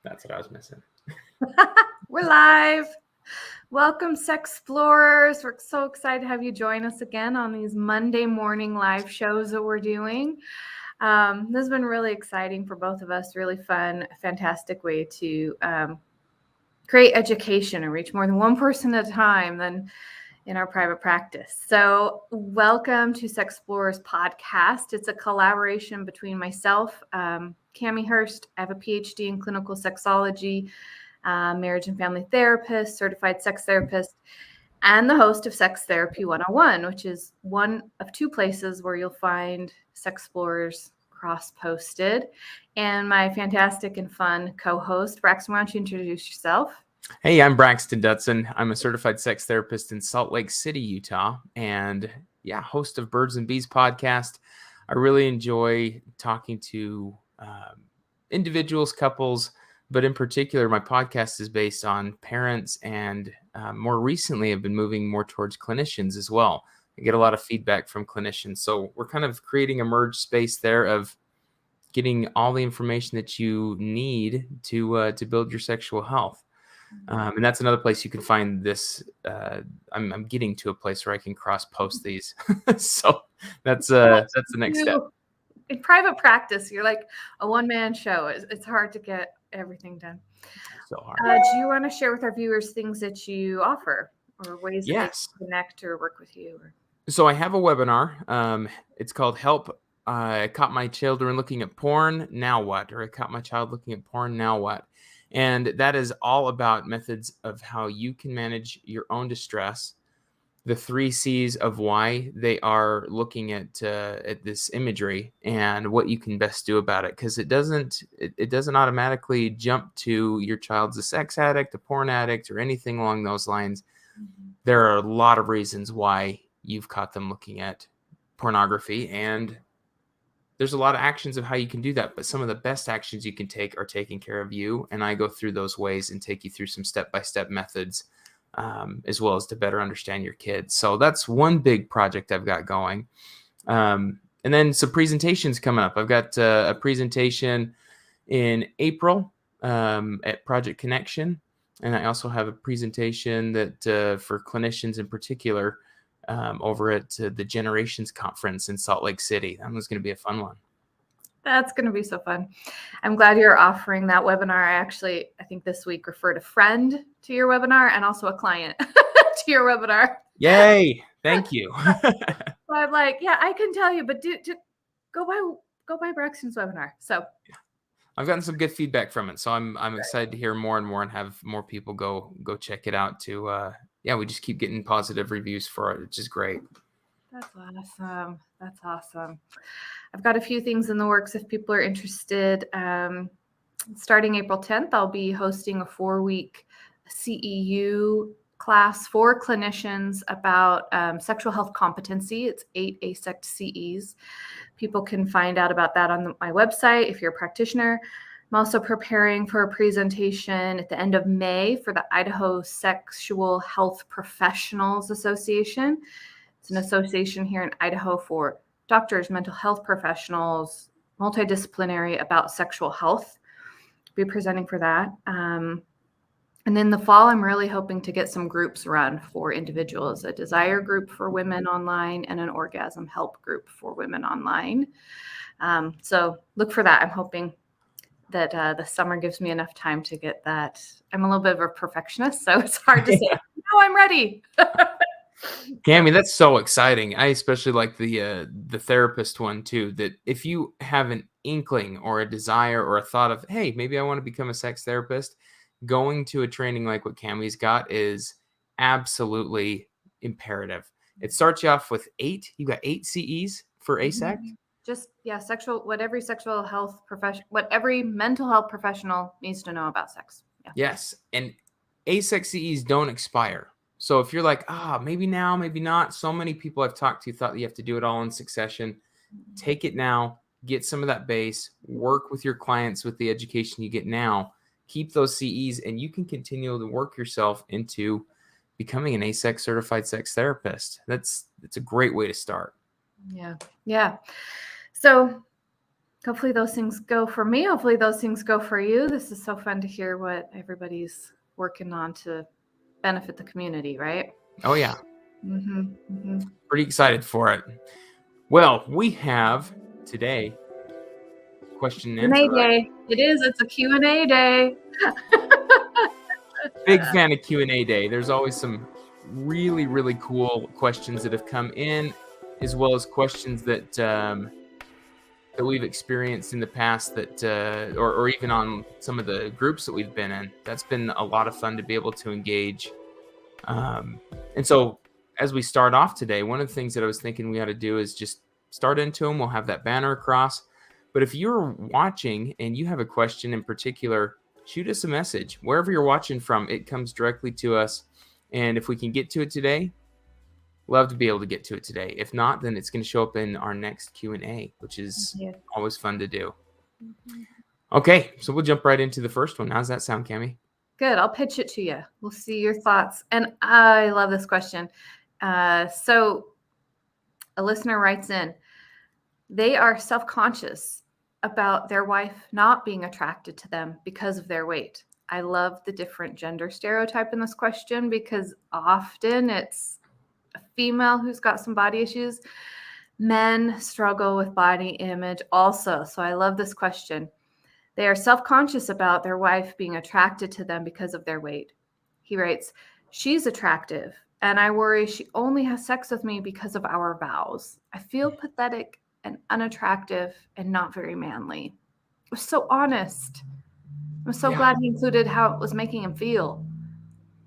That's what I was missing. We're live. Welcome, Sex Explorers. We're so excited to have you join us again on these Monday morning live shows that we're doing. This has been really exciting for both of us, really fun, fantastic way to create education and reach more than one person at a time than in our private practice. So welcome to Sex Explorers podcast. It's a collaboration between myself, Cami Hurst. I have a PhD in clinical sexology, marriage and family therapist, certified sex therapist, and the host of Sex Therapy 101, which is one of two places where you'll find Sex Explorers cross-posted. And my fantastic and fun co-host, Braxton, why don't you introduce yourself? Hey, I'm Braxton Dutson. I'm a certified sex therapist in Salt Lake City, Utah, and host of Birds and Bees podcast. I really enjoy talking to individuals, couples, but in particular, my podcast is based on parents, and more recently, I've been moving more towards clinicians as well. I get a lot of feedback from clinicians, so we're kind of creating a merged space there of getting all the information that you need to build your sexual health. And that's another place you can find this. I'm getting to a place where I can cross post these. So that's the next step. In private practice, you're like a one-man show. It's hard to get everything done. So hard. Do you want to share with our viewers things that you offer or ways that they can connect or work with you? So I have a webinar. It's called Help. I caught my children looking at porn. Now what? Or I caught my child looking at porn. Now what? And that is all about methods of how you can manage your own distress, the 3 C's of why they are looking at this imagery, and what you can best do about it. Because it doesn't automatically jump to your child's a sex addict, a porn addict, or anything along those lines. Mm-hmm. There are a lot of reasons why you've caught them looking at pornography, and there's a lot of actions of how you can do that, but some of the best actions you can take are taking care of you. And I go through those ways and take you through some step-by-step methods, as well as to better understand your kids. So that's one big project I've got going. And then some presentations coming up. I've got a presentation in April at Project Connection. And I also have a presentation that for clinicians in particular, over at the Generations Conference in Salt Lake City. That was going to be a fun one. That's going to be so fun. I'm glad you're offering that webinar. I think this week referred a friend to your webinar and also a client to your webinar. Yay. Thank you. So I'm like, yeah, I can tell you, but go by Braxton's webinar. So I've gotten some good feedback from it. So I'm excited to hear more and more and have more people go check it out too. We just keep getting positive reviews for it, which is great. That's awesome. That's awesome. I've got a few things in the works if people are interested. Starting April 10th, I'll be hosting a 4-week CEU class for clinicians about sexual health competency. It's 8 ASEC CEs. People can find out about that on my website if you're a practitioner. I'm also preparing for a presentation at the end of May for the Idaho Sexual Health Professionals Association. It's an association here in Idaho for doctors, mental health professionals, multidisciplinary about sexual health. I'll be presenting for that. And in the fall, I'm really hoping to get some groups run for individuals, a desire group for women online and an orgasm help group for women online. So look for that. I'm hoping that the summer gives me enough time to get that. I'm a little bit of a perfectionist, so it's hard to say, no, I'm ready. Cami, that's so exciting. I especially like the therapist one too, that if you have an inkling or a desire or a thought of, hey, maybe I want to become a sex therapist, going to a training like what Cami's got is absolutely imperative. It starts you off with 8. You got 8 CEs for ASEC. Just what every sexual health profession, what every mental health professional needs to know about sex. Yeah. Yes, and ASEC CEs don't expire. So if you're like, maybe now, maybe not. So many people I've talked to thought you have to do it all in succession. Take it now, get some of that base, work with your clients with the education you get now, keep those CEs, and you can continue to work yourself into becoming an ASEC certified sex therapist. It's a great way to start. Yeah. So hopefully those things go for me. Hopefully those things go for you. This is so fun to hear what everybody's working on to benefit the community, right? Oh, yeah. Mm-hmm, mm-hmm. Pretty excited for it. Well, we have today question and answer, Q&A right? day. It is. It's a Q&A day. Big fan of Q&A day. There's always some really, really cool questions that have come in, as well as questions that that we've experienced in the past that, or even on some of the groups that we've been in. That's been a lot of fun to be able to engage. And so as we start off today, one of the things that I was thinking we ought to do is just start into them. We'll have that banner across. But if you're watching and you have a question in particular, shoot us a message. Wherever you're watching from, it comes directly to us. And if we can get to it today, love to be able to get to it today. If not, then it's going to show up in our next Q&A, which is always fun to do. Okay, so we'll jump right into the first one. How's that sound, Cami? Good. I'll pitch it to you. We'll see your thoughts. And I love this question. So a listener writes in, they are self-conscious about their wife not being attracted to them because of their weight. I love the different gender stereotype in this question because often it's a female who's got some body issues. Men struggle with body image also. So I love this question. They are self-conscious about their wife being attracted to them because of their weight. He writes, she's attractive, and I worry she only has sex with me because of our vows. I feel pathetic and unattractive and not very manly. It was so honest. I'm so glad he included how it was making him feel.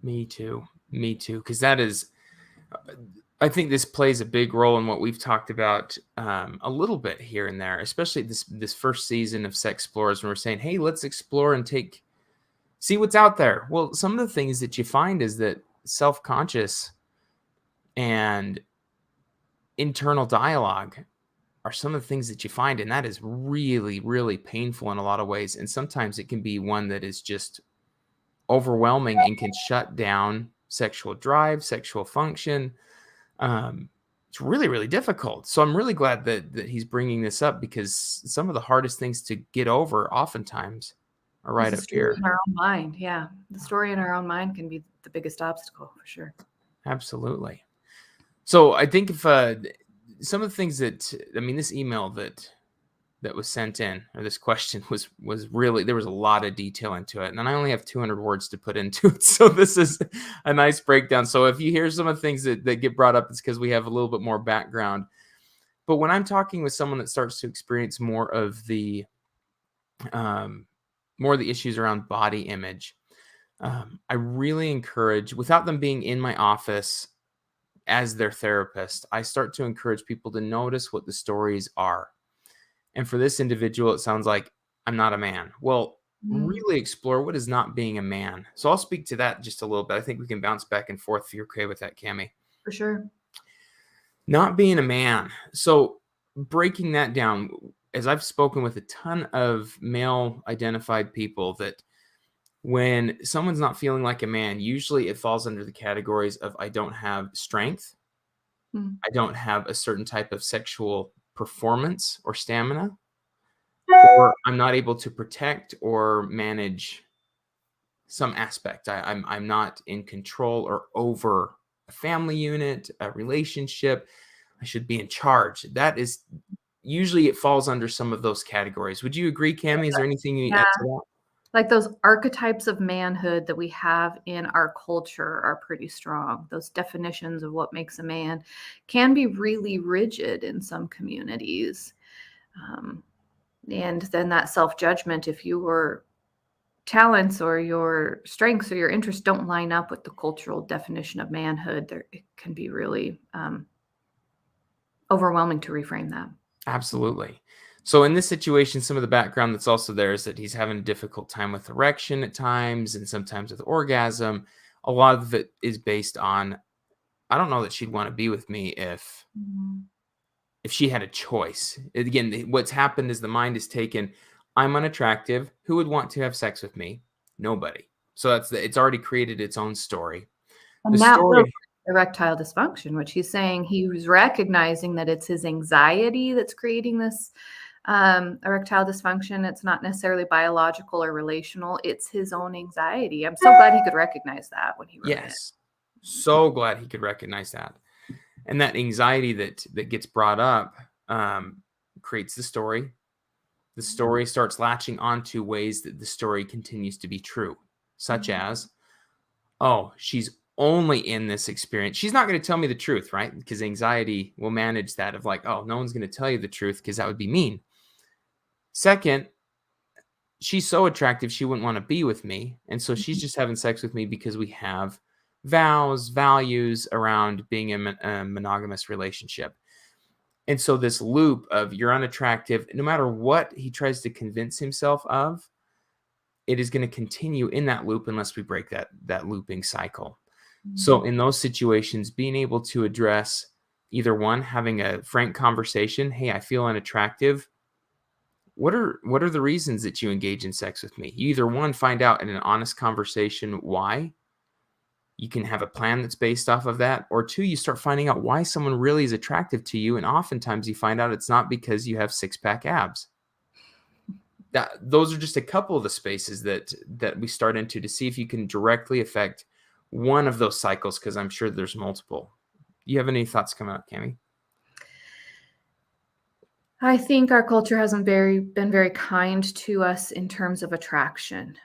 Me too. Me too. Because that is, I think this plays a big role in what we've talked about a little bit here and there, especially this first season of Sex Explorers, when we're saying, hey, let's explore and see what's out there. Well, some of the things that you find is that self-conscious and internal dialogue are some of the things that you find, and that is really, really painful in a lot of ways. And sometimes it can be one that is just overwhelming and can shut down sexual drive, sexual function. It's really, really difficult. So I'm really glad that he's bringing this up, because some of the hardest things to get over oftentimes are right up here. In our own mind. Yeah. The story in our own mind can be the biggest obstacle for sure. Absolutely. So I think if some of the things that, I mean, this email that was sent in, or this question was really, there was a lot of detail into it, and I only have 200 words to put into it, so this is a nice breakdown. So if you hear some of the things that get brought up, it's because we have a little bit more background. But when I'm talking with someone that starts to experience more of the issues around body image, I really encourage, without them being in my office as their therapist, I start to encourage people to notice what the stories are. And for this individual, it sounds like, I'm not a man. Well, really explore what is not being a man. So I'll speak to that just a little bit. I think we can bounce back and forth if you're okay with that, Cami. For sure. Not being a man. So breaking that down, as I've spoken with a ton of male identified people, that when someone's not feeling like a man, usually it falls under the categories of, I don't have strength. I don't have a certain type of sexual performance or stamina, or I'm not able to protect or manage some aspect. I'm not in control or over a family unit, a relationship. I should be in charge. That is usually, it falls under some of those categories. Would you agree, Cami? Is there anything you add to that? Like those archetypes of manhood that we have in our culture are pretty strong. Those definitions of what makes a man can be really rigid in some communities. And then that self-judgment, if your talents or your strengths or your interests don't line up with the cultural definition of manhood, it can be really overwhelming to reframe that. Absolutely. So in this situation, some of the background that's also there is that he's having a difficult time with erection at times, and sometimes with orgasm. A lot of it is based on, I don't know that she'd want to be with me if she had a choice. Again, what's happened is the mind is taken, I'm unattractive. Who would want to have sex with me? Nobody. So it's already created its own story. And that story, erectile dysfunction, which he's saying he was recognizing that it's his anxiety that's creating this Erectile dysfunction, it's not necessarily biological or relational. It's his own anxiety. I'm so glad he could recognize that when he wrote it. Yes. So glad he could recognize that. And that anxiety that gets brought up creates the story. The story starts latching onto ways that the story continues to be true, such as, oh, she's only in this experience. She's not going to tell me the truth, right? Because anxiety will manage that of like, oh, no one's going to tell you the truth because that would be mean. Second, she's so attractive, she wouldn't want to be with me. And so she's just having sex with me because we have vows, values around being in a monogamous relationship. And so this loop of you're unattractive, no matter what he tries to convince himself of, it is going to continue in that loop unless we break that looping cycle. So in those situations, being able to address either one, having a frank conversation, hey, I feel unattractive. What are the reasons that you engage in sex with me? You either one, find out in an honest conversation why. You can have a plan that's based off of that. Or two, you start finding out why someone really is attractive to you. And oftentimes you find out it's not because you have six-pack abs. Those are just a couple of the spaces that we start into to see if you can directly affect one of those cycles, because I'm sure there's multiple. You have any thoughts coming up, Cami? I think our culture hasn't been very kind to us in terms of attraction.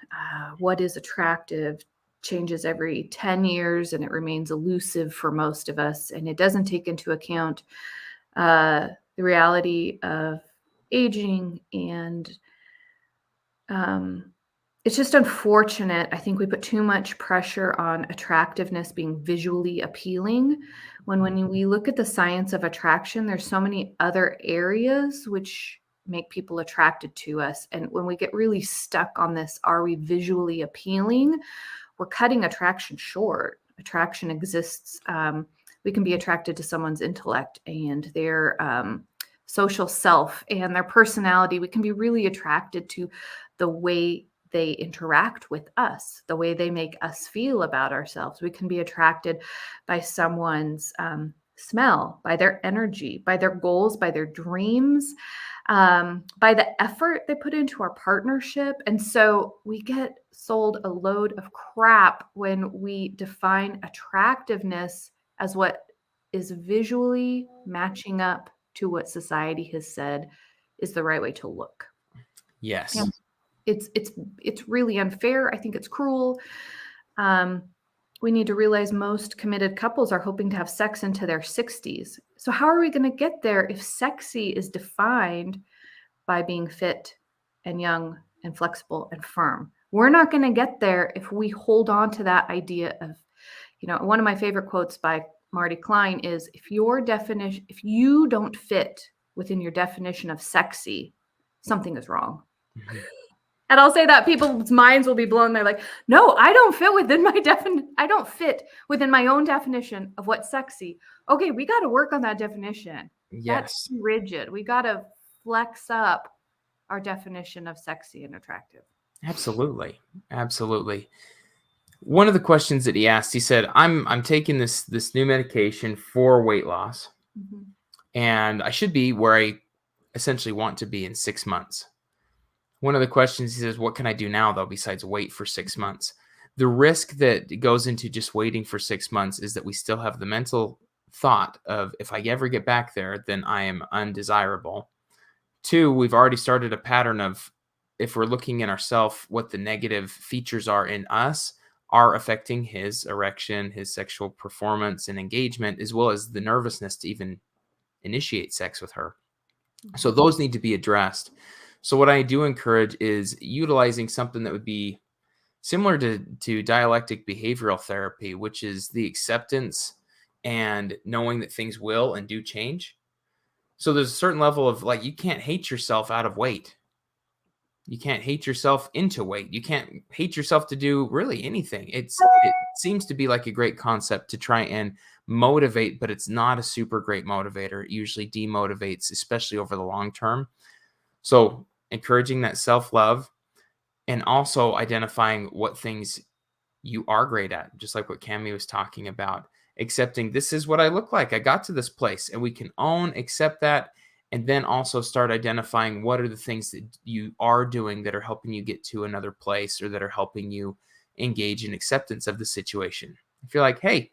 What is attractive changes every 10 years, and it remains elusive for most of us. And it doesn't take into account the reality of aging. And it's just unfortunate. I think we put too much pressure on attractiveness being visually appealing, when we look at the science of attraction, there's so many other areas which make people attracted to us. And when we get really stuck on this, are we visually appealing? We're cutting attraction short. Attraction exists. We can be attracted to someone's intellect and their social self and their personality. We can be really attracted to the way they interact with us, the way they make us feel about ourselves. We can be attracted by someone's smell, by their energy, by their goals, by their dreams, by the effort they put into our partnership. And so we get sold a load of crap when we define attractiveness as what is visually matching up to what society has said is the right way to look. Yes. And it's really unfair. I think it's cruel. We need to realize most committed couples are hoping to have sex into their 60s. So how are we going to get there if sexy is defined by being fit and young and flexible and firm? We're not going to get there if we hold on to that idea of, one of my favorite quotes by Marty Klein is, if you don't fit within your definition of sexy, something is wrong. Mm-hmm. And I'll say that people's minds will be blown. They're like, no, I don't fit within I don't fit within my own definition of what's sexy. Okay, we got to work on that definition. Yes. That's rigid. We got to flex up our definition of sexy and attractive. Absolutely. Absolutely. One of the questions that he asked, he said, I'm taking this new medication for weight loss, and I should be where I essentially want to be in 6 months. One of the questions, he says, what can I do now, though, besides wait for 6 months? The risk that goes into just waiting for 6 months is that we still have the mental thought of, if I ever get back there, then I am undesirable. Two, we've already started a pattern of, if we're looking at ourselves, what the negative features are in us are affecting his erection, his sexual performance and engagement, as well as the nervousness to even initiate sex with her. So those need to be addressed. So what I do encourage is utilizing something that would be similar to dialectic behavioral therapy, which is the acceptance and knowing that things will and do change. So there's a certain level of, like, you can't hate yourself out of weight. You can't hate yourself into weight. You can't hate yourself to do really anything. It seems to be like a great concept to try and motivate, but it's not a super great motivator. It usually demotivates, especially over the long term. So encouraging that self-love, and also identifying what things you are great at, just like what Cami was talking about. Accepting, this is what I look like. I got to this place, and we can accept that, And then also start identifying what are the things that you are doing that are helping you get to another place or that are helping you engage in acceptance of the situation. If you're like, hey,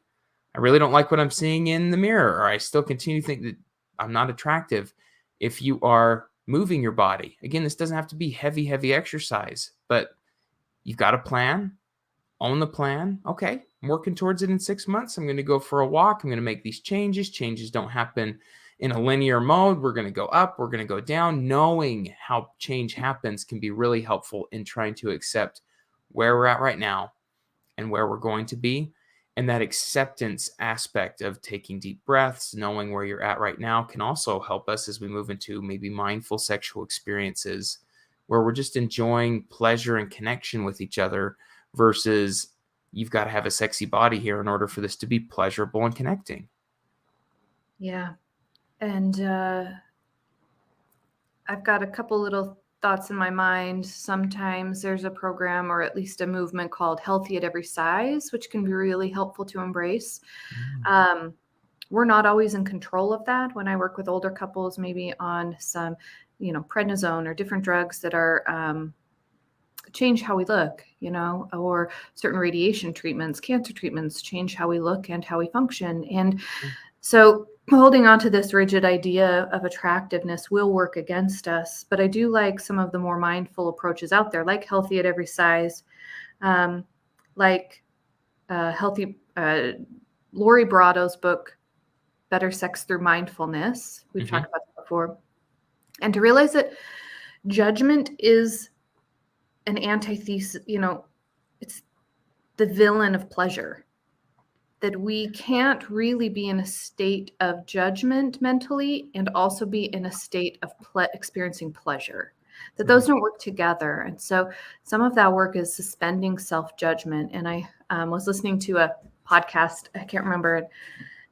I really don't like what I'm seeing in the mirror, or I still continue to think that I'm not attractive. If you are moving your body, again, this doesn't have to be heavy, heavy exercise, but you've got a plan, own the plan. Okay, I'm working towards it in 6 months. I'm going to go for a walk. I'm going to make these changes. Changes don't happen in a linear mode. We're going to go up, we're going to go down. Knowing how change happens can be really helpful in trying to accept where we're at right now and where we're going to be. And that acceptance aspect of taking deep breaths, knowing where you're at right now, can also help us as we move into maybe mindful sexual experiences where we're just enjoying pleasure and connection with each other versus you've got to have a sexy body here in order for this to be pleasurable and connecting. Yeah. And I've got a couple little thoughts in my mind. Sometimes there's a program or at least a movement called Healthy at Every Size, which can be really helpful to embrace. We're not always in control of that. When I work with older couples, maybe on some, prednisone or different drugs that are change how we look, or certain radiation treatments, cancer treatments change how we look and how we function. And so holding on to this rigid idea of attractiveness will work against us. But I do like some of the more mindful approaches out there, like Healthy at Every Size, like Lori Brado's book, Better Sex Through Mindfulness. We've talked about that before. And to realize that judgment is an antithesis, it's the villain of pleasure. That we can't really be in a state of judgment mentally and also be in a state of experiencing pleasure. That those don't work together. And so some of that work is suspending self-judgment. And I was listening to a podcast, I can't remember,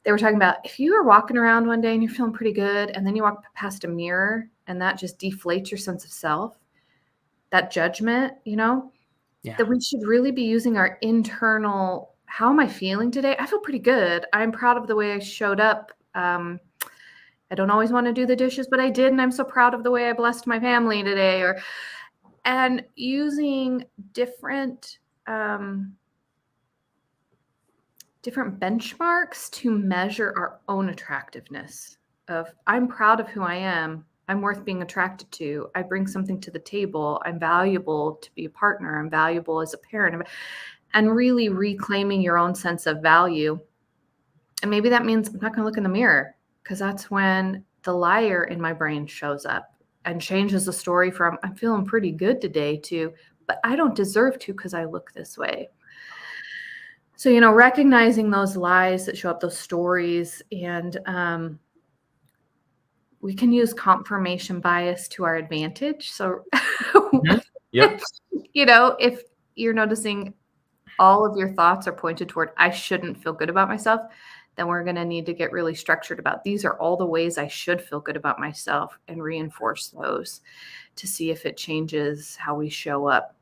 they were talking about if you are walking around one day and you're feeling pretty good, and then you walk past a mirror and that just deflates your sense of self, that judgment, that we should really be using our internal, how am I feeling today? I feel pretty good. I'm proud of the way I showed up. I don't always want to do the dishes, but I did. And I'm so proud of the way I blessed my family today. And using different benchmarks to measure our own attractiveness of, I'm proud of who I am. I'm worth being attracted to. I bring something to the table. I'm valuable to be a partner. I'm valuable as a parent. And really reclaiming your own sense of value. And maybe that means I'm not going to look in the mirror, because that's when the liar in my brain shows up and changes the story from I'm feeling pretty good today to, but I don't deserve to because I look this way. So, recognizing those lies that show up, those stories, and we can use confirmation bias to our advantage. So, if you're noticing all of your thoughts are pointed toward, I shouldn't feel good about myself, then we're going to need to get really structured about, these are all the ways I should feel good about myself, and reinforce those to see if it changes how we show up.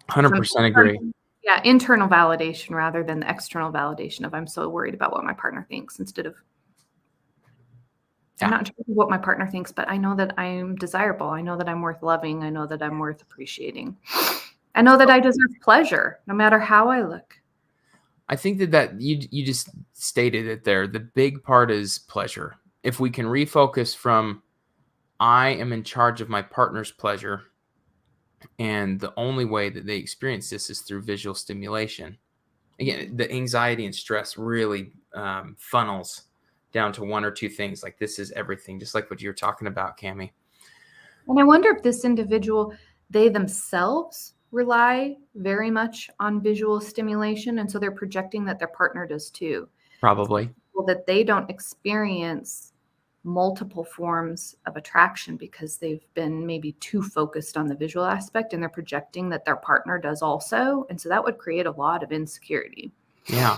100% agree. Yeah, internal validation rather than the external validation of I'm so worried about what my partner thinks, instead of I'm not sure what my partner thinks, but I know that I'm desirable. I know that I'm worth loving. I know that I'm worth appreciating. I know that I deserve pleasure no matter how I look. I think that you just stated it there. The big part is pleasure. If we can refocus from I am in charge of my partner's pleasure, and the only way that they experience this is through visual stimulation. Again, the anxiety and stress really funnels down to one or two things. Like, this is everything, just like what you're talking about, Cami. And I wonder if this individual, they themselves rely very much on visual stimulation. And so they're projecting that their partner does too. Probably. So that they don't experience multiple forms of attraction because they've been maybe too focused on the visual aspect, and they're projecting that their partner does also. And so that would create a lot of insecurity. Yeah.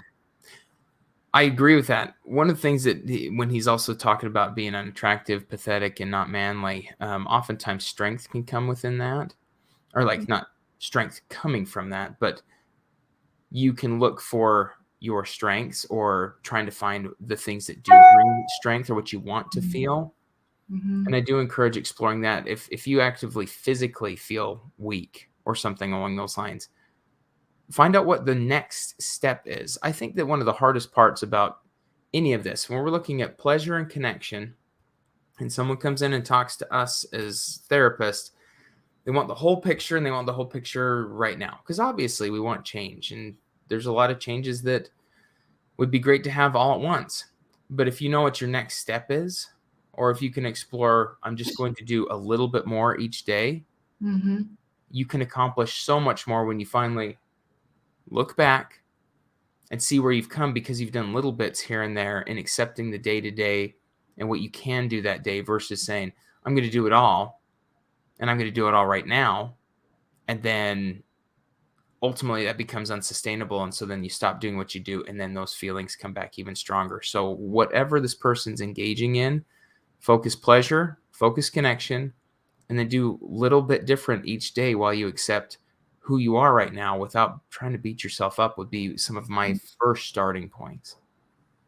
I agree with that. One of the things that when he's also talking about being unattractive, pathetic, and not manly, oftentimes strength can come within that, or like not strength coming from that, but you can look for your strengths or trying to find the things that do bring strength or what you want to feel. Mm-hmm. And I do encourage exploring that. If you actively physically feel weak or something along those lines, find out what the next step is. I think that one of the hardest parts about any of this, when we're looking at pleasure and connection, and someone comes in and talks to us as therapists, they want the whole picture and they want the whole picture right now. Because obviously we want change, and there's a lot of changes that would be great to have all at once. But if you know what your next step is, or if you can explore, I'm just going to do a little bit more each day, Mm-hmm. you can accomplish so much more when you finally look back and see where you've come, because you've done little bits here and there, and accepting the day to day and what you can do that day versus saying, I'm going to do it all and I'm going to do it all right now. And then ultimately that becomes unsustainable. And so then you stop doing what you do, and then those feelings come back even stronger. So whatever this person's engaging in, focus pleasure, focus connection, and then do a little bit different each day while you accept who you are right now without trying to beat yourself up, would be some of my first starting points.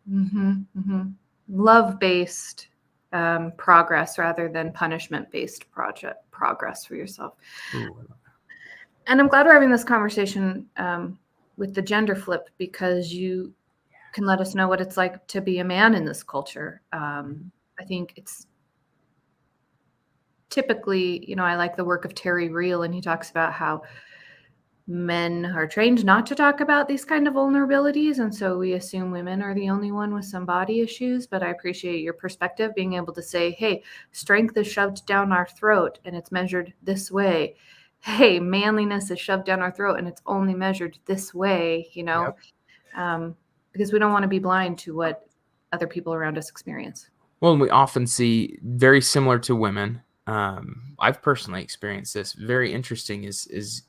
Mm-hmm. Mm-hmm. Love-based progress rather than punishment-based progress for yourself. Ooh. And I'm glad we're having this conversation with the gender flip, because you can let us know what it's like to be a man in this culture. I think it's typically, I like the work of Terry Real, and he talks about how men are trained not to talk about these kind of vulnerabilities. And so we assume women are the only one with some body issues. But I appreciate your perspective, being able to say, hey, strength is shoved down our throat and it's measured this way. Hey, manliness is shoved down our throat and it's only measured this way, Yep. Because we don't want to be blind to what other people around us experience. Well, and we often see very similar to women. I've personally experienced this. Very interesting is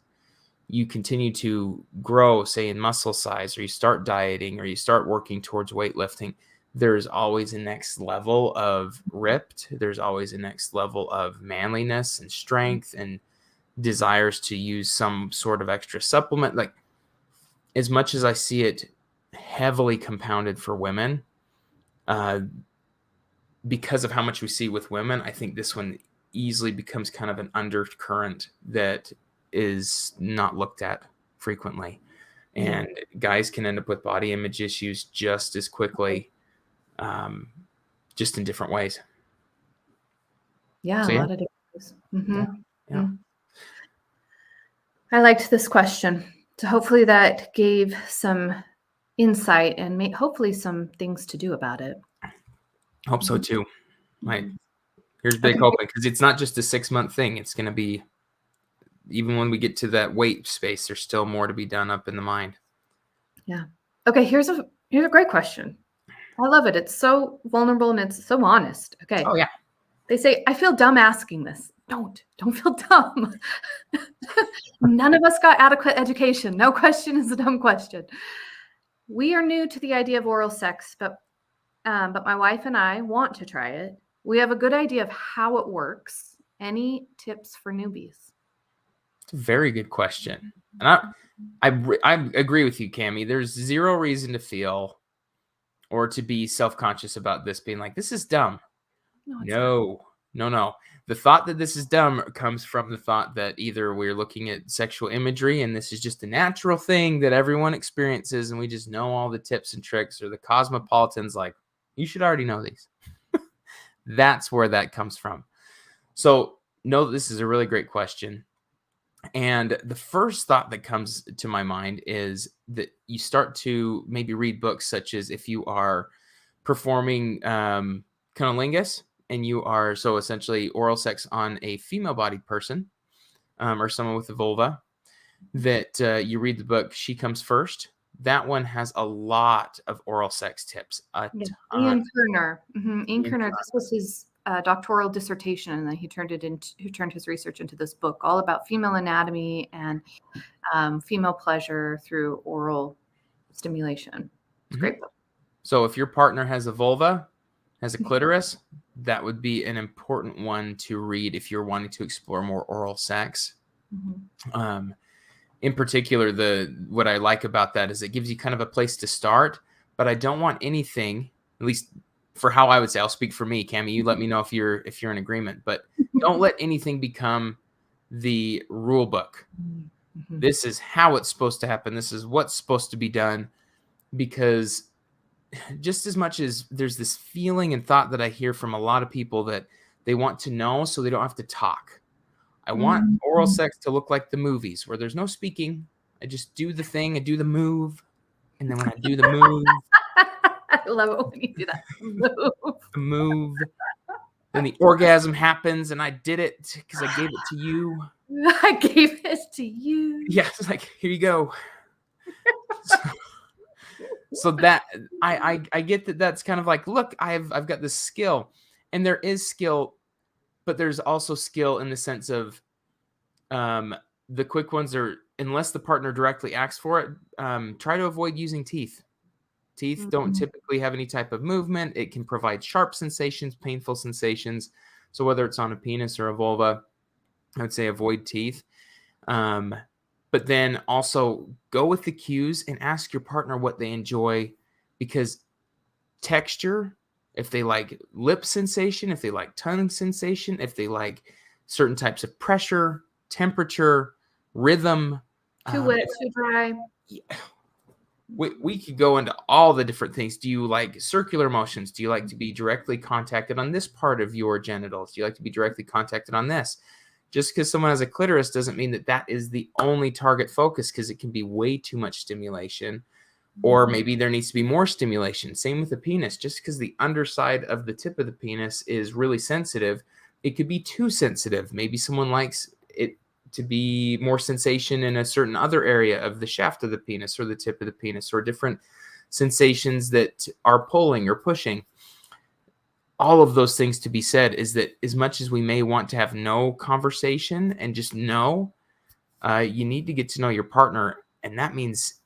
you continue to grow, say in muscle size, or you start dieting, or you start working towards weightlifting. There's always a next level of ripped. There's always a next level of manliness and strength and desires to use some sort of extra supplement. Like, as much as I see it heavily compounded for women, because of how much we see with women, I think this one easily becomes kind of an undercurrent that is not looked at frequently. And guys can end up with body image issues just as quickly, just in different ways. Yeah, So, a lot of different ways. Mm-hmm. Yeah. I liked this question. So hopefully that gave some insight and hopefully some things to do about it. Hope so too. Here's big hoping, because it's not just a 6-month thing. It's going to be, even when we get to that weight space, there's still more to be done up in the mind. Yeah. Okay. Here's a great question. I love it. It's so vulnerable and it's so honest. Okay. Oh yeah. They say, I feel dumb asking this. Don't feel dumb. None of us got adequate education. No question is a dumb question. We are new to the idea of oral sex, but my wife and I want to try it. We have a good idea of how it works. Any tips for newbies? It's a very good question. And I agree with you, Cami. There's zero reason to feel or to be self-conscious about this being like, this is dumb. No. The thought that this is dumb comes from the thought that either we're looking at sexual imagery and this is just a natural thing that everyone experiences and we just know all the tips and tricks, or the cosmopolitans like, you should already know these. That's where that comes from. So, no, this is a really great question. And the first thought that comes to my mind is that you start to maybe read books such as, if you are performing cunnilingus, and you are, so essentially oral sex on a female-bodied person, or someone with a vulva, that you read the book She Comes First. That one has a lot of oral sex tips. Ian Kerner. Ian Kerner. This was his doctoral dissertation, and then he turned his research into this book, all about female anatomy and female pleasure through oral stimulation. It's a great book. So if your partner has a vulva, has a clitoris, that would be an important one to read if you're wanting to explore more oral sex. in particular, what I like about that is it gives you kind of a place to start, but I don't want anything, at least for how I would say, I'll speak for me, Cami, you let me know if you're in agreement, but don't let anything become the rule book. Mhm. This is how it's supposed to happen. This is what's supposed to be done, because just as much as there's this feeling and thought that I hear from a lot of people that they want to know so they don't have to talk. I want oral Mhm. sex to look like the movies where there's no speaking. I just do the thing, I do the move, and then when I do the move, I love it when you do that move. the move, then the orgasm happens, and I did it because I gave it to you. I gave it to you. Yeah, it's like, here you go. So that I get that that's kind of like, look, I've got this skill, and there is skill, but there's also skill in the sense of the quick ones are, unless the partner directly asks for it, try to avoid using teeth. Teeth don't Mhm. typically have any type of movement. It can provide sharp sensations, painful sensations. So whether it's on a penis or a vulva, I would say avoid teeth. But then also go with the cues and ask your partner what they enjoy, because texture, if they like lip sensation, if they like tongue sensation, if they like certain types of pressure, temperature, rhythm. Too wet, If, too dry. we could go into all the different things. Do you like circular motions? Do you like to be directly contacted on this part of your genitals? Do you like to be directly contacted on this? Just because someone has a clitoris doesn't mean that that is the only target focus, because it can be way too much stimulation. Or maybe there needs to be more stimulation. Same with the penis. Just because the underside of the tip of the penis is really sensitive, it could be too sensitive. Maybe someone likes it to be more sensation in a certain other area of the shaft of the penis or the tip of the penis, or different sensations that are pulling or pushing. All of those things to be said is that as much as we may want to have no conversation and just know, you need to get to know your partner. And that means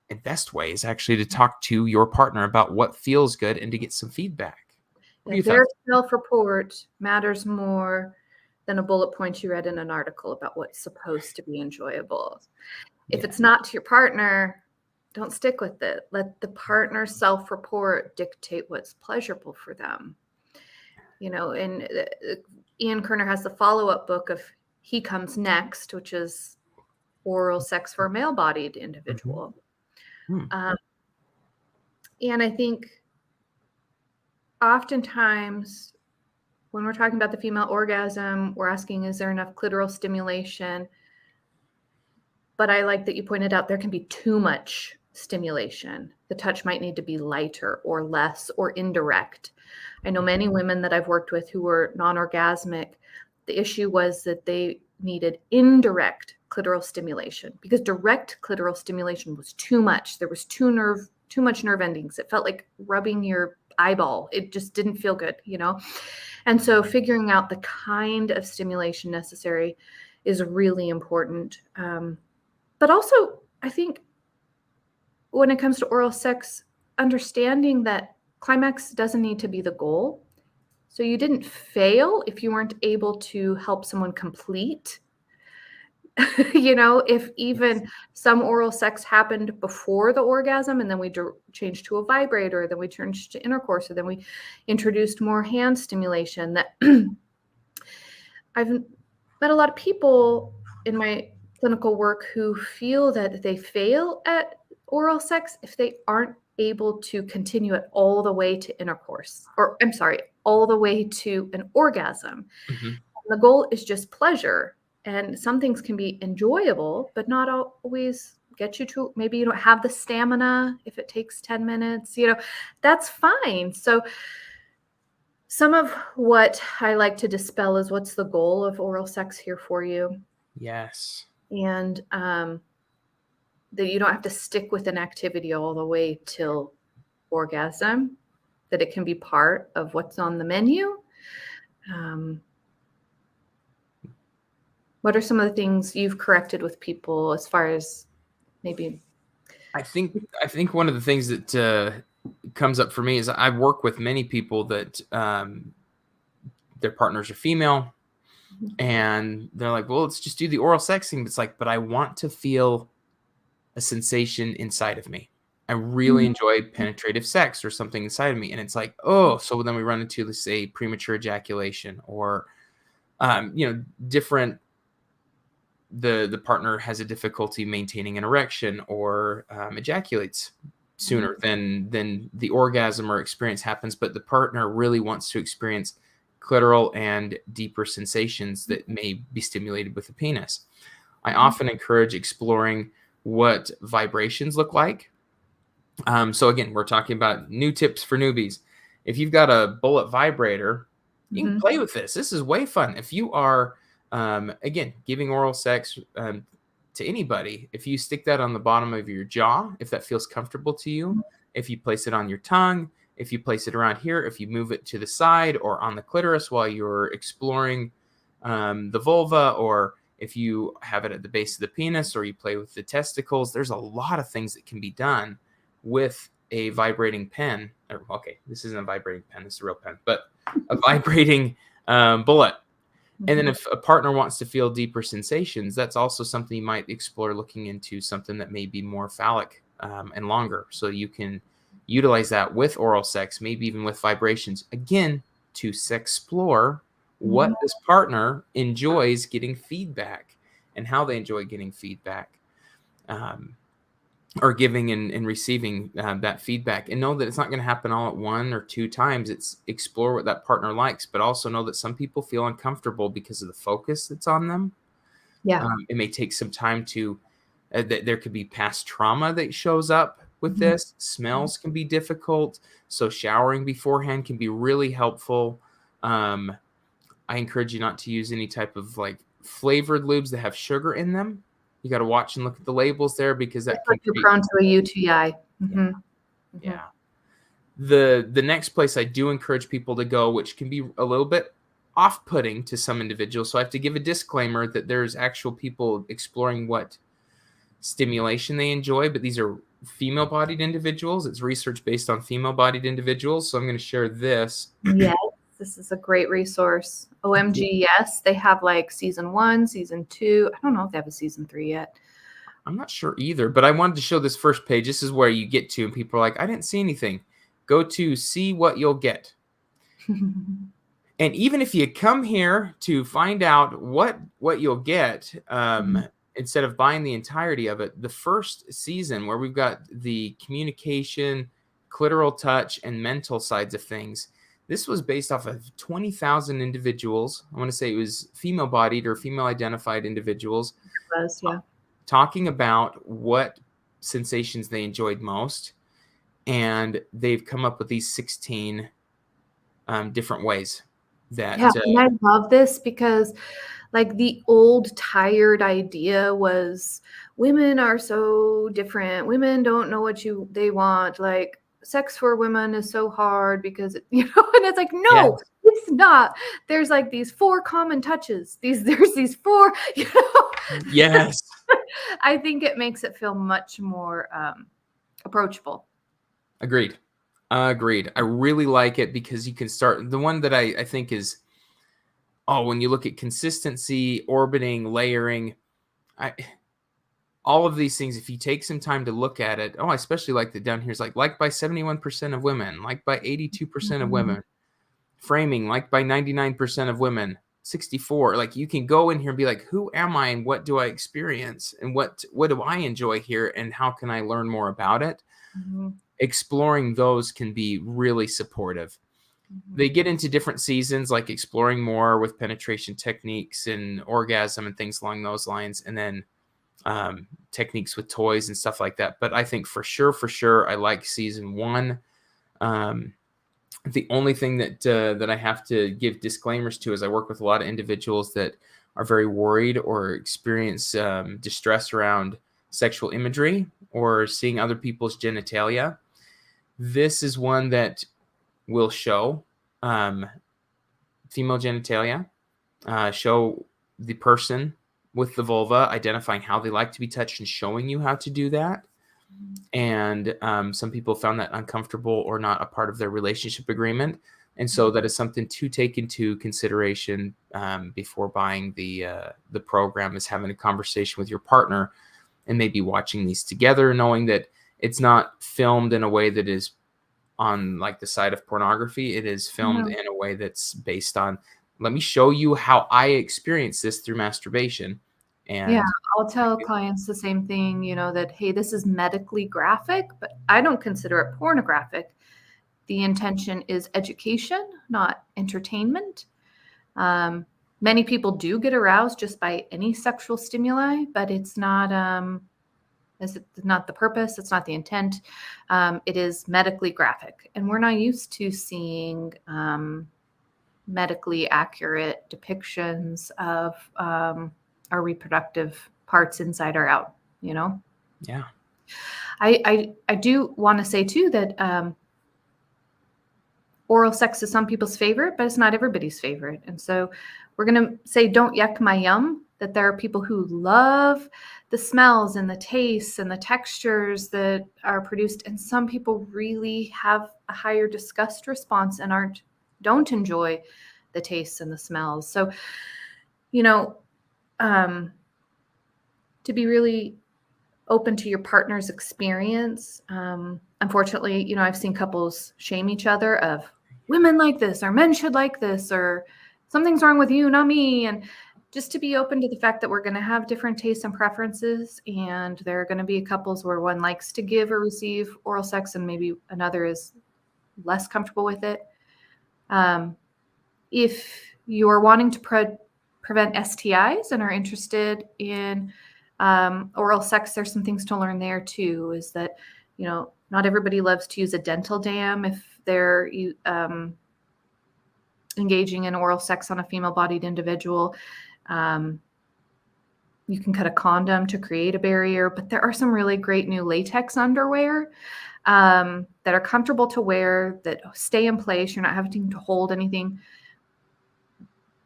the best way is actually to talk to your partner about what feels good and to get some feedback. What are Yeah, your their thoughts? self-report matters more than a bullet point you read in an article about what's supposed to be enjoyable. If Yeah. it's not to your partner, don't stick with it. Let the partner self-report dictate what's pleasurable for them. And Ian Kerner has the follow-up book of He Comes Next, which is oral sex for a male-bodied individual. Hmm. Um, and I think oftentimes when we're talking about the female orgasm, we're asking, is there enough clitoral stimulation? But I like that you pointed out there can be too much stimulation. The touch might need to be lighter or less or indirect. I know many women that I've worked with who were non-orgasmic. The issue was that they needed indirect clitoral stimulation because direct clitoral stimulation was too much. There was too much nerve endings. It felt like rubbing your eyeball. It just didn't feel good. And so figuring out the kind of stimulation necessary is really important. But also, I think when it comes to oral sex, understanding that climax doesn't need to be the goal. So you didn't fail if you weren't able to help someone complete. If even some oral sex happened before the orgasm and then we changed to a vibrator, then we changed to intercourse, or then we introduced more hand stimulation. That I've met a lot of people in my clinical work who feel that they fail at oral sex if they aren't able to continue it all the way to intercourse, or I'm sorry, all the way to an orgasm. Mhm. The goal is just pleasure. And some things can be enjoyable, but not always get you to, maybe you don't have the stamina if it takes 10 minutes, that's fine. So some of what I like to dispel is what's the goal of oral sex here for you? Yes. And that you don't have to stick with an activity all the way till orgasm, that it can be part of what's on the menu. What are some of the things you've corrected with people as far as maybe? I think one of the things that comes up for me is I work with many people that their partners are female. And they're like, well, let's just do the oral sex thing. It's like, but I want to feel a sensation inside of me. I really enjoy penetrative sex or something inside of me. And it's like, oh, so then we run into, let's say, premature ejaculation or, different, the partner has a difficulty maintaining an erection or ejaculates sooner than the orgasm or experience happens, but the partner really wants to experience clitoral and deeper sensations that may be stimulated with the penis. I often encourage exploring what vibrations look like. So again, we're talking about new tips for newbies. If you've got a bullet vibrator, you can play with this. This is way fun. If you are, again, giving oral sex to anybody, if you stick that on the bottom of your jaw, if that feels comfortable to you, if you place it on your tongue, if you place it around here, if you move it to the side or on the clitoris while you're exploring the vulva, or if you have it at the base of the penis or you play with the testicles, there's a lot of things that can be done with a vibrating pen. Okay, this isn't a vibrating pen, it's a real pen, but a vibrating bullet. And then if a partner wants to feel deeper sensations, that's also something you might explore, looking into something that may be more phallic and longer. So you can utilize that with oral sex, maybe even with vibrations, again, to explore what this partner enjoys getting feedback and how they enjoy getting feedback. Or giving and receiving that feedback, and know that it's not going to happen all at 1 or 2 times. It's explore what that partner likes, but also know that some people feel uncomfortable because of the focus that's on them. Yeah. It may take some time to, there could be past trauma that shows up with this. Smells can be difficult. So showering beforehand can be really helpful. I encourage you not to use any type of like flavored lubes that have sugar in them. You got to watch and look at the labels there, because that can you're prone to a UTI. Yeah. The next place I do encourage people to go, which can be a little bit off-putting to some individuals, so I have to give a disclaimer that there's actual people exploring what stimulation they enjoy, but these are female-bodied individuals. It's research based on female-bodied individuals, so I'm going to share this. Yes, this is a great resource. OMG, yes. They have like season 1, season 2. I don't know if they have a season 3 yet. I'm not sure either, but I wanted to show this first page. This is where you get to, and people are like, I didn't see anything. Go to see what you'll get. And even if you come here to find out what you'll get, instead of buying the entirety of it, the first season where we've got the communication, clitoral touch, and mental sides of things, this was based off of 20,000 individuals. I want to say it was female-bodied or female-identified individuals. It was, yeah. Talking about what sensations they enjoyed most. And they've come up with these 16 different ways that... Yeah, and I love this because like the old tired idea was women are so different. Women don't know what they want. Like sex for women is so hard because, and it's like, no, it's not. There's like these 4 common touches. There's these 4, Yes. I think it makes it feel much more approachable. Agreed. I really like it because you can start. The one that I think is, when you look at consistency, orbiting, layering, all of these things, if you take some time to look at it, I especially like that down here is like by 71% of women, like by 82% of women, framing, like by 99% of women, 64. Like you can go in here and be like, who am I and what do I experience and what do I enjoy here and how can I learn more about it? Exploring those can be really supportive. They get into different seasons, like exploring more with penetration techniques and orgasm and things along those lines, and then techniques with toys and stuff like that. But I think for sure, I like season 1. The only thing that I have to give disclaimers to is I work with a lot of individuals that are very worried or experience distress around sexual imagery or seeing other people's genitalia. This is one that will show female genitalia, show the person with the vulva, identifying how they like to be touched and showing you how to do that. And some people found that uncomfortable or not a part of their relationship agreement. And so that is something to take into consideration before buying the program, is having a conversation with your partner and maybe watching these together, knowing that it's not filmed in a way that is on like the side of pornography. It is filmed No. in a way that's based on, let me show you how I experience this through masturbation. Yeah, And I'll tell clients the same thing, that, hey, this is medically graphic, but I don't consider it pornographic. The intention is education, not entertainment. Many people do get aroused just by any sexual stimuli, but it's not the purpose. It's not the intent. It is medically graphic, and we're not used to seeing medically accurate depictions of our reproductive parts inside or out. Yeah. I do want to say too that oral sex is some people's favorite, but it's not everybody's favorite. And so we're going to say, don't yuck my yum, that there are people who love the smells and the tastes and the textures that are produced. And some people really have a higher disgust response and don't enjoy the tastes and the smells. So, to be really open to your partner's experience. Unfortunately, I've seen couples shame each other of women like this, or men should like this, or something's wrong with you, not me. And just to be open to the fact that we're going to have different tastes and preferences. And there are going to be couples where one likes to give or receive oral sex and maybe another is less comfortable with it. If you're wanting to prevent STIs and are interested in oral sex, there's some things to learn there too, is that, not everybody loves to use a dental dam if they're engaging in oral sex on a female-bodied individual. You can cut a condom to create a barrier, but there are some really great new latex underwear that are comfortable to wear, that stay in place. You're not having to hold anything.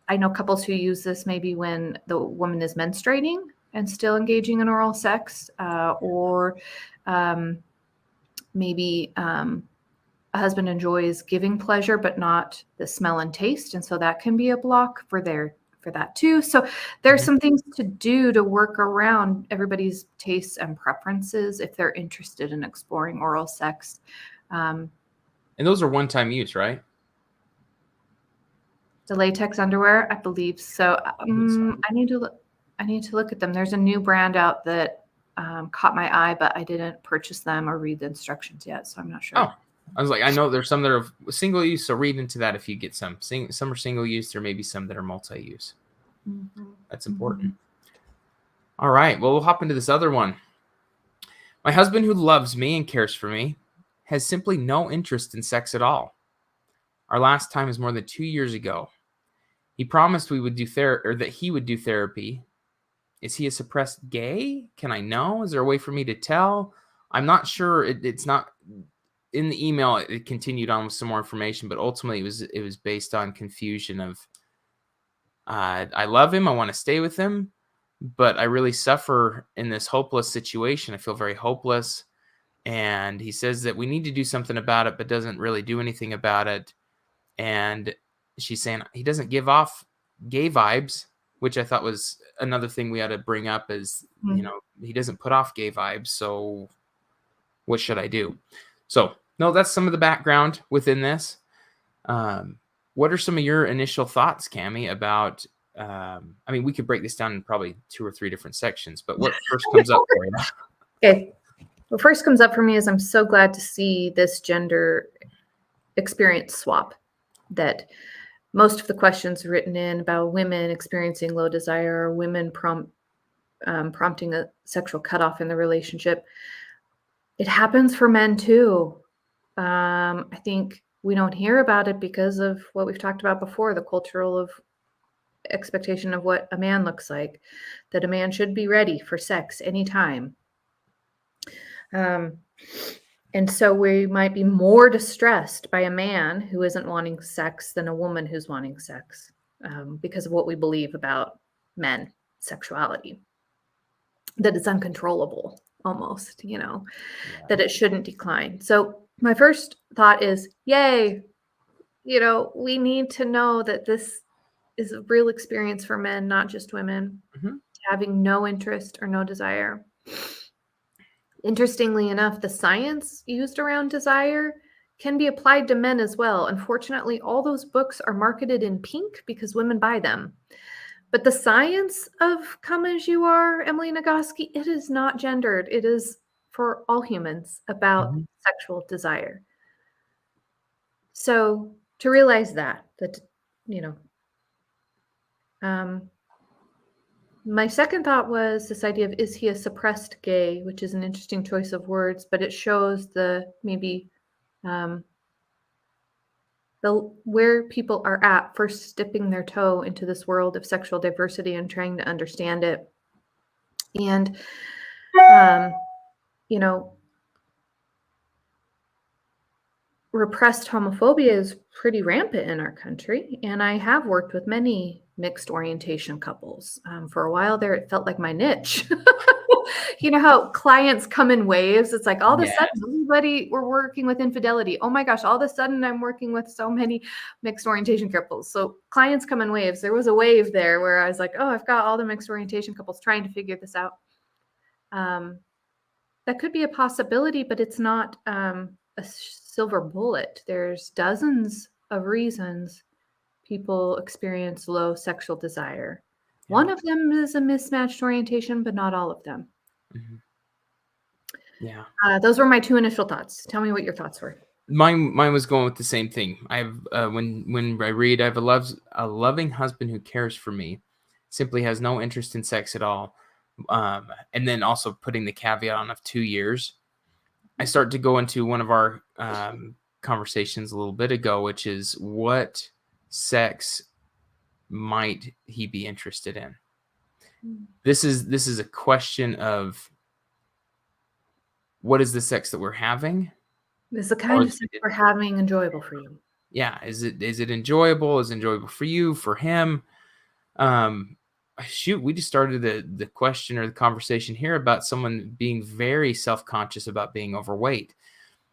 I know couples who use this maybe when the woman is menstruating and still engaging in oral sex, or maybe a husband enjoys giving pleasure, but not the smell and taste. And so that can be a block for that too. So there's some things to do to work around everybody's tastes and preferences if they're interested in exploring oral sex. And those are one-time use, right? The latex underwear, I believe so. I need to look at them. There's a new brand out that caught my eye, but I didn't purchase them or read the instructions yet, so I'm not sure. Oh, I was like, I know there's some that are single use, so read into that if you get some. Some are single use. There may be some that are multi-use. That's important. All right, well, we'll hop into this other one. My husband, who loves me and cares for me, has simply no interest in sex at all. Our last time is more than 2 years ago. He promised we would do that he would do therapy. Is he a suppressed gay? Can I know? Is there a way for me to tell? I'm not sure. It's not in the email. It continued on with some more information, but ultimately it was based on confusion of I love him. I want to stay with him, but I really suffer in this hopeless situation. I feel very hopeless. And he says that we need to do something about it, but doesn't really do anything about it. And she's saying he doesn't give off gay vibes, which I thought was another thing we had to bring up is, he doesn't put off gay vibes. So what should I do? So no, that's some of the background within this. What are some of your initial thoughts, Cami, about, we could break this down in probably 2 or 3 different sections, but what first comes up for you? Okay. What first comes up for me is I'm so glad to see this gender experience swap, that most of the questions written in about women experiencing low desire, or women prompting a sexual cutoff in the relationship, it happens for men too. I think we don't hear about it because of what we've talked about before, the cultural expectation of what a man looks like, that a man should be ready for sex anytime. And so we might be more distressed by a man who isn't wanting sex than a woman who's wanting sex, because of what we believe about men, sexuality, that it's uncontrollable almost, that it shouldn't decline. So my first thought is, yay, we need to know that this is a real experience for men, not just women, Mhm. having no interest or no desire. Interestingly enough, the science used around desire can be applied to men as well. Unfortunately, all those books are marketed in pink because women buy them. But the science of Come As You Are, Emily Nagoski, it is not gendered. It is for all humans about Mhm. sexual desire. So to realize that, you know, um, my second thought was this idea of is he a suppressed gay, which is an interesting choice of words, but it shows the maybe um, the where people are at first dipping their toe into this world of sexual diversity and trying to understand it. And um, you know, repressed homophobia is pretty rampant in our country, and I have worked with many mixed orientation couples. For a while there, it felt like my niche. You know how clients come in waves? It's like all of a sudden, Yes. everybody we're working with infidelity. Oh my gosh, all of a sudden, I'm working with so many mixed orientation couples. So clients come in waves. There was a wave there where I was like, oh, I've got all the mixed orientation couples trying to figure this out. Um, that could be a possibility, but it's not a silver bullet. There's dozens of reasons people experience low sexual desire. Yeah. One of them is a mismatched orientation, but not all of them. Mhm. Yeah. Those were my two initial thoughts. Tell me what your thoughts were. Mine was going with the same thing. I've when I read, I have a loving husband who cares for me, simply has no interest in sex at all. And then also putting the caveat on of 2 years. I start to go into one of our conversations a little bit ago, which is what sex might he be interested in? This is a question of what is the sex that we're having? Is the Or kind is of sex it, we're having enjoyable for you? yeah, is it enjoyable? Is it enjoyable for you, for him? Um, Shoot, we just started the question or the conversation here about someone being very self-conscious about being overweight.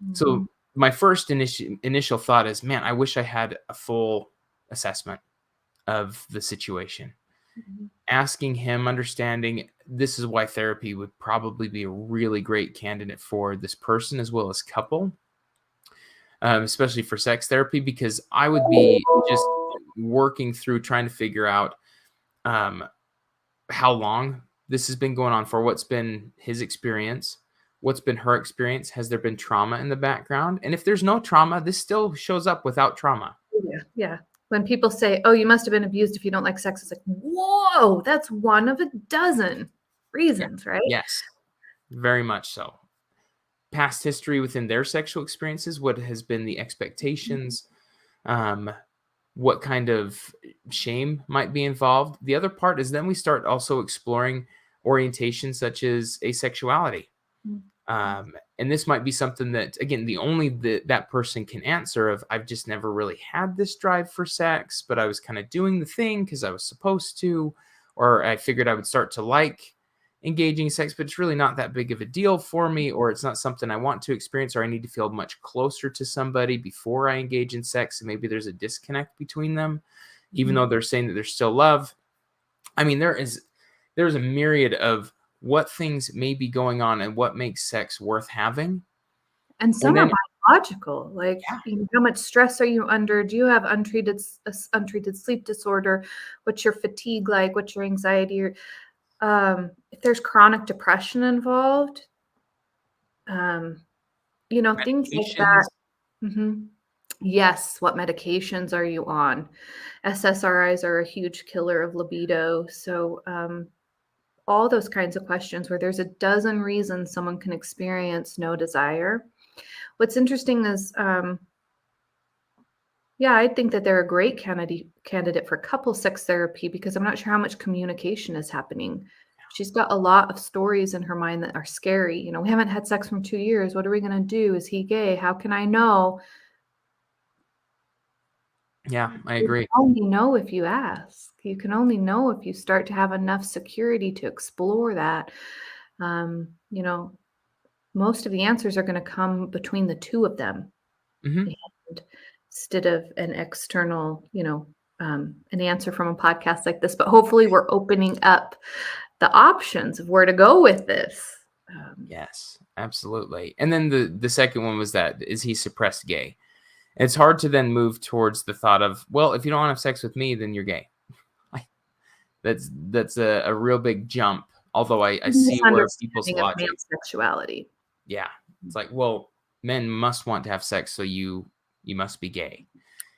Mhm, So my first initial thought is, man, I wish I had a full assessment of the situation. mhm, Asking him, understanding this is why therapy would probably be a really great candidate for this person as well as couple, especially for sex therapy, because I would be just working through trying to figure out um, how long this has been going on for, what's been his experience, what's been her experience, has there been trauma in the background? And if there's no trauma, this still shows up without trauma. yeah, yeah. When people say, "Oh, you must have been abused if you don't like sex," it's like, "Whoa, that's one of a dozen Yeah. reasons," right? Yes, very much so. Past history within their sexual experiences, what has been the Mhm, expectations, um, what kind of shame might be involved. The other part is then we start also exploring orientations such as asexuality. mhm, And this might be something that, again, the only that person can answer of, I've just never really had this drive for sex, but I was kind of doing the thing because I was supposed to, or I figured I would start to like engaging in sex, but it's really not that big of a deal for me, or it's not something I want to experience, or I need to feel much closer to somebody before I engage in sex. And maybe there's a disconnect between them, even mhm. though they're saying that there's still love. I mean, there's a myriad of what things may be going on and what makes sex worth having. And And some are then biological, like, yeah, how much stress are you under? Do you have untreated sleep disorder? What's your fatigue like? What's your anxiety? Or, if there's chronic depression involved, um, things like that. medications. Mhm. Yes, what medications are you on? SSRIs are a huge killer of libido, so, all those kinds of questions where there's a dozen reasons someone can experience no desire. What's interesting is, yeah, I think that they're a great candidate for couple sex therapy because I'm not sure how much communication is happening. She's got a lot of stories in her mind that are scary. We haven't had sex from 2 years. What are we gonna do? Is he gay? How can I know? Yeah, I You agree. can only know if you ask. You can only know if you start to have enough security to explore that. Um, you know, most of the answers are gonna come between the 2 of them. Mhm. And instead of an external, an answer from a podcast like this. But hopefully we're opening up the options of where to go with this. Yes, absolutely. And then the second one was that, is he suppressed gay? It's hard to then move towards the thought of, well, if you don't want to have sex with me, then you're gay. That's a real big jump. Although I see where people's Misunderstanding of male logic. sexuality. Yeah, it's like, well, men must want to have sex, so you must be gay.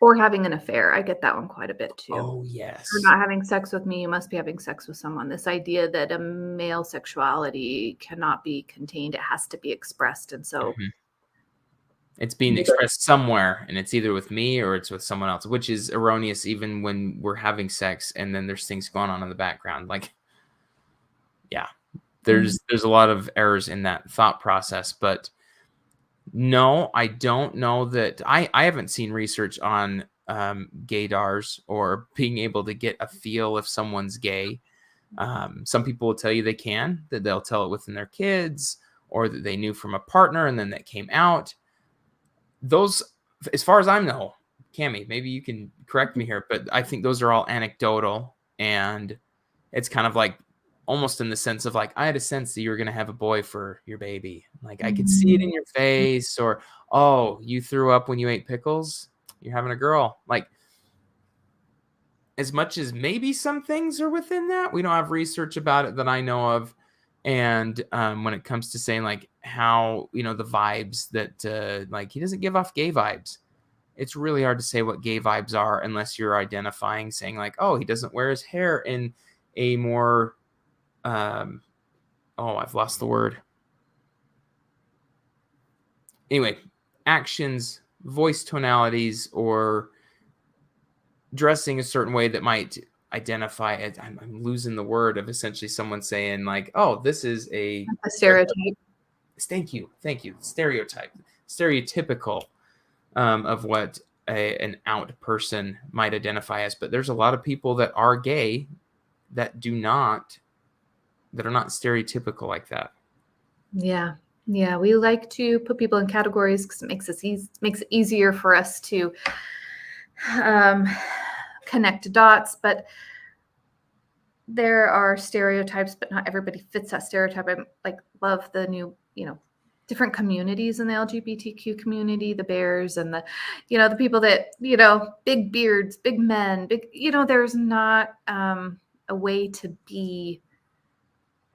Or having an affair. I get that one quite a bit too. Oh yes. If you're not having sex with me, you must be having sex with someone. This idea that a male sexuality cannot be contained, it has to be expressed. And so it's being expressed somewhere, and it's either with me or it's with someone else, which is erroneous even when we're having sex and then there's things going on in the background. Like, yeah, there's a lot of errors in that thought process. But no, I don't know that I haven't seen research on gaydars or being able to get a feel if someone's gay. Some people will tell you that they'll tell it within their kids, or that they knew from a partner and then that came out. Those, as far as I know, Cami, maybe you can correct me here, but I think those are all anecdotal, and it's kind of like almost in the sense of like, I had a sense that you were going to have a boy for your baby. Like, I could see it in your face, or, oh, you threw up when you ate pickles, you're having a girl. Like, as much as maybe some things are within that, we don't have research about it that I know of. And when it comes to saying like how, the vibes that like he doesn't give off gay vibes, it's really hard to say what gay vibes are unless you're identifying, saying like, oh, he doesn't wear his hair in a more, I've lost the word. Anyway, actions, voice tonalities, or dressing a certain way that might identify it. I'm losing the word of essentially someone saying like, oh, this is a stereotype. Thank you. Stereotypical of what an out person might identify as. But there's a lot of people that are gay that are not stereotypical like that. Yeah. We like to put people in categories because it makes it easier for us to connect dots. But there are stereotypes, but not everybody fits that stereotype. I love the new, different communities in the LGBTQ community, the bears and the people that, big beards, big men, there's not a way to be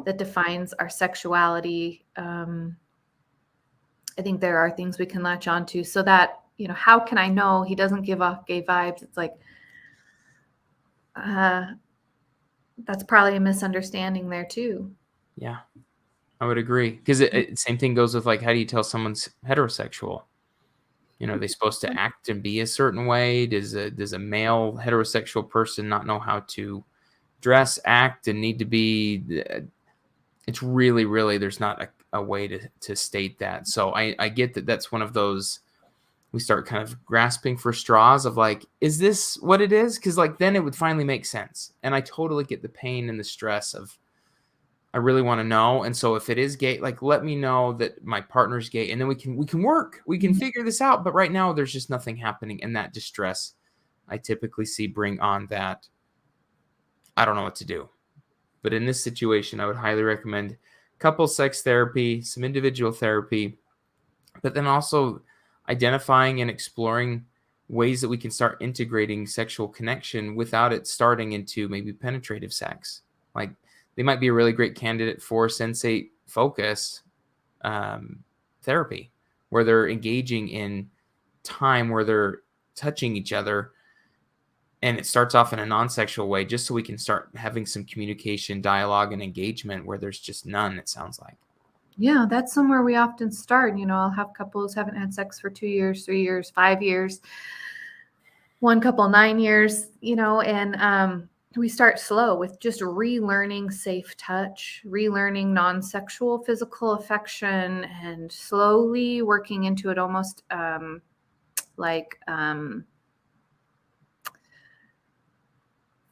that defines our sexuality. I think there are things we can latch onto so that, how can I know he doesn't give off gay vibes? It's like, that's probably a misunderstanding there too. Yeah, I would agree. Because same thing goes with like, how do you tell someone's heterosexual? Are they supposed to act and be a certain way? Does a male heterosexual person not know how to dress, act, and need to be? It's really, really, there's not a way to state that. So I get that that's one of those, we start kind of grasping for straws of like, is this what it is? Because like then it would finally make sense. And I totally get the pain and the stress of, I really want to know. And so if it is gay, like let me know that my partner's gay, and then we can work. We can figure this out. But right now there's just nothing happening, and that distress I typically see bring on that, I don't know what to do. But in this situation, I would highly recommend couple sex therapy, some individual therapy, but then also identifying and exploring ways that we can start integrating sexual connection without it starting into maybe penetrative sex. Like they might be a really great candidate for sensate focus therapy, where they're engaging in time where they're touching each other. And it starts off in a non-sexual way, just so we can start having some communication, dialogue, and engagement where there's just none, it sounds like. Yeah, that's somewhere we often start. I'll have couples haven't had sex for 2 years, 3 years, 5 years. One couple, 9 years, and we start slow with just relearning safe touch, relearning non-sexual physical affection, and slowly working into it almost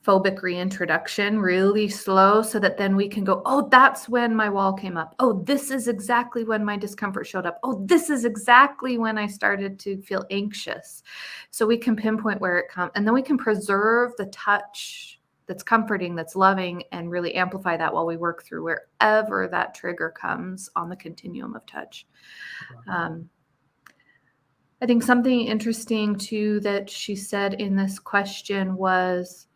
phobic reintroduction really slow, so that then we can go, oh, that's when my wall came up. Oh, this is exactly when my discomfort showed up. Oh, this is exactly when I started to feel anxious. So we can pinpoint where it comes, and then we can preserve the touch that's comforting, that's loving, and really amplify that while we work through wherever that trigger comes on the continuum of touch. I think something interesting too that she said in this question was,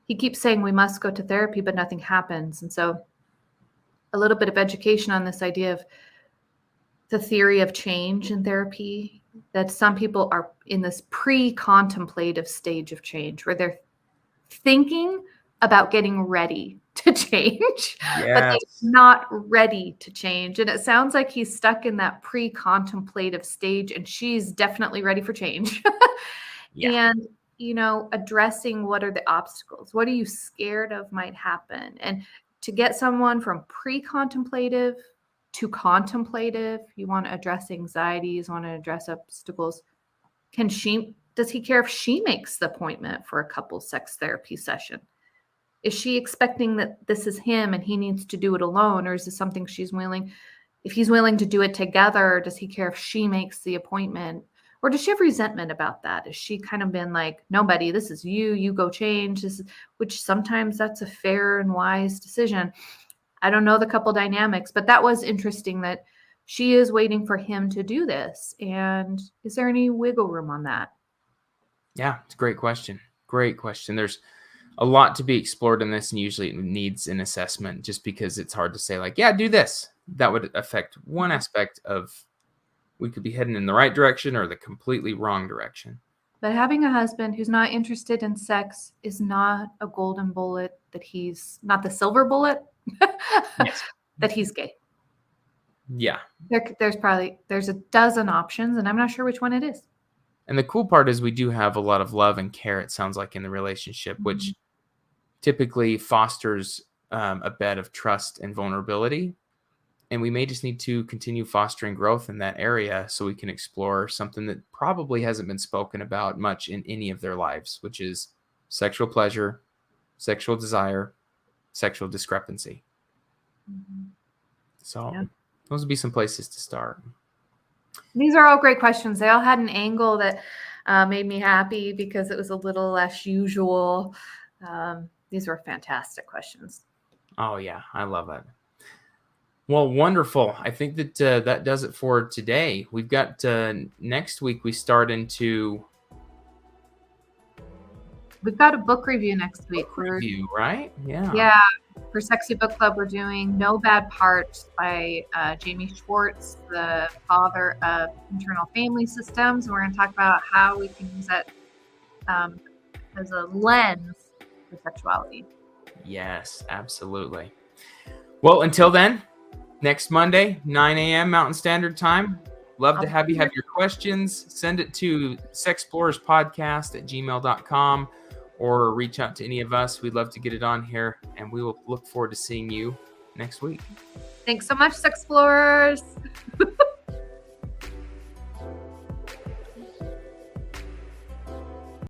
he keeps saying we must go to therapy, but nothing happens. And so a little bit of education on this idea of the theory of change in therapy, that some people are in this pre-contemplative stage of change where they're thinking about getting ready to change, but they're not ready to change. And it sounds like he's stuck in that pre-contemplative stage, and she's definitely ready for change. And, addressing what are the obstacles, what are you scared of might happen, and to get someone from pre-contemplative to contemplative, you want to address anxieties, want to address obstacles. Does he care if she makes the appointment for a couple sex therapy session? Is she expecting that this is him and he needs to do it alone? Or is this something if he's willing to do it together, does he care if she makes the appointment? Or does she have resentment about that? Has she kind of been like, nobody, this is you go change. Which sometimes that's a fair and wise decision. I don't know the couple dynamics, but that was interesting that she is waiting for him to do this. And is there any wiggle room on that? Yeah, it's a great question. Great question. There's a lot to be explored in this, and usually it needs an assessment, just because it's hard to say like, yeah, do this. That would affect one aspect of, we could be heading in the right direction or the completely wrong direction. But having a husband who's not interested in sex is not a golden bullet, that he's not the silver bullet, that he's gay. Yeah. There's a dozen options, and I'm not sure which one it is. And the cool part is we do have a lot of love and care, it sounds like, in the relationship, which typically fosters a bed of trust and vulnerability. And we may just need to continue fostering growth in that area so we can explore something that probably hasn't been spoken about much in any of their lives, which is sexual pleasure, sexual desire, sexual discrepancy. So those would be some places to start. These are all great questions. They all had an angle that made me happy because it was a little less usual. These were fantastic questions. Oh, yeah. I love it. Well, wonderful. I think that that does it for today. We've got next week we start into... We've got a book review next week. Right? Yeah. Yeah. For Sexy Book Club, we're doing No Bad Parts by Jamie Schwartz, the father of internal family systems. We're going to talk about how we can use that as a lens for sexuality. Yes, absolutely. Well, until then, next Monday, 9 a.m. Mountain Standard Time. Love to have you have your questions. Send it to sexplorerspodcast@gmail.com or reach out to any of us. We'd love to get it on here, and we will look forward to seeing you next week. Thanks so much, Sex Explorers.